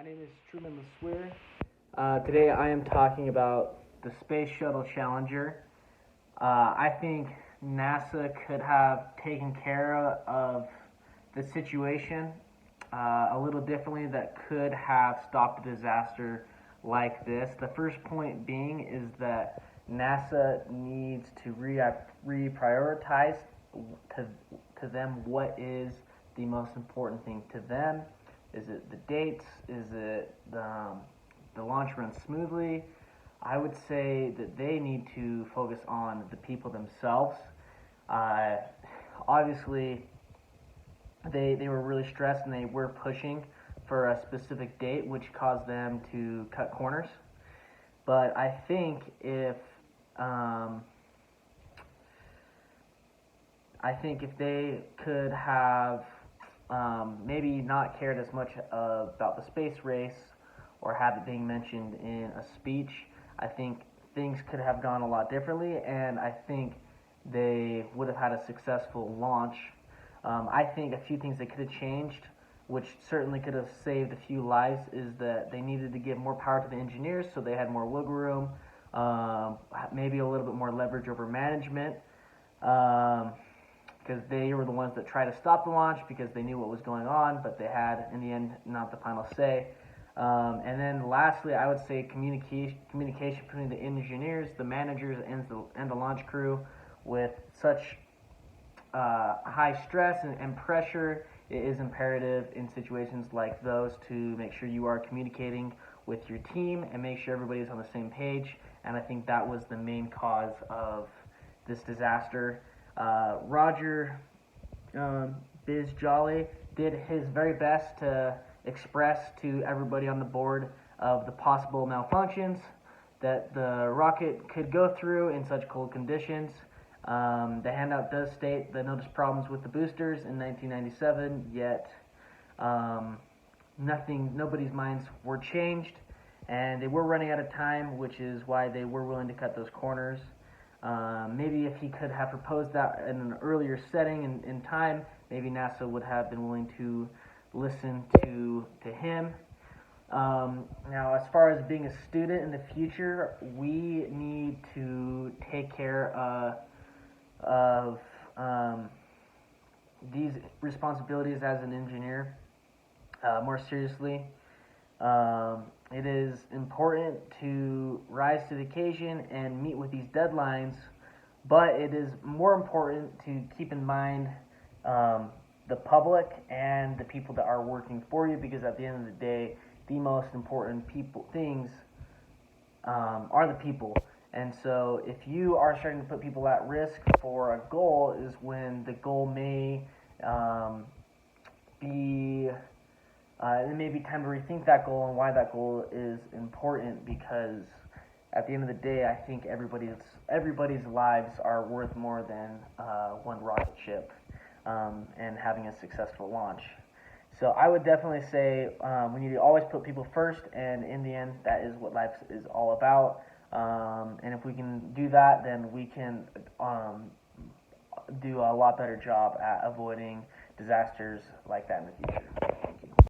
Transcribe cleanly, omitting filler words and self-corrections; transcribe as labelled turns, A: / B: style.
A: My name is Truman LeSueur. Today I am talking about the Space Shuttle Challenger. I think NASA could have taken care of the situation a little differently that could have stopped a disaster like this. The first point being is that NASA needs to reprioritize to them what is the most important thing to them. Is it the dates? Is it the launch runs smoothly? I would say that they need to focus on the people themselves. Obviously, they were really stressed and they were pushing for a specific date, which caused them to cut corners. But I think if they could have maybe not cared as much about the space race or have it being mentioned in a speech, I think things could have gone a lot differently, and I think they would have had a successful launch. I think a few things they could have changed, which certainly could have saved a few lives, is that they needed to give more power to the engineers so they had more wiggle room, maybe a little bit more leverage over management. Because they were the ones that tried to stop the launch because they knew what was going on, but they had, in the end, not the final say. And then lastly, I would say communication between the engineers, the managers, and the launch crew. With such high stress and pressure, it is imperative in situations like those to make sure you are communicating with your team and make sure everybody is on the same page. And I think that was the main cause of this disaster. Roger Biz Jolly did his very best to express to everybody on the board of the possible malfunctions that the rocket could go through in such cold conditions. The handout does state the noticed problems with the boosters in 1997, yet nobody's minds were changed, and they were running out of time, which is why they were willing to cut those corners. Maybe if he could have proposed that in an earlier setting in time, maybe NASA would have been willing to listen to him. Now, as far as being a student in the future, we need to take care of these responsibilities as an engineer more seriously. It is important to rise to the occasion and meet with these deadlines, but it is more important to keep in mind the public and the people that are working for you, because at the end of the day, the most important things are the people. And so if you are starting to put people at risk for a goal, is when the goal may be it may be time to rethink that goal and why that goal is important, because at the end of the day, I think everybody's lives are worth more than one rocket ship and having a successful launch. So I would definitely say we need to always put people first, and in the end, that is what life is all about. And if we can do that, then we can do a lot better job at avoiding disasters like that in the future.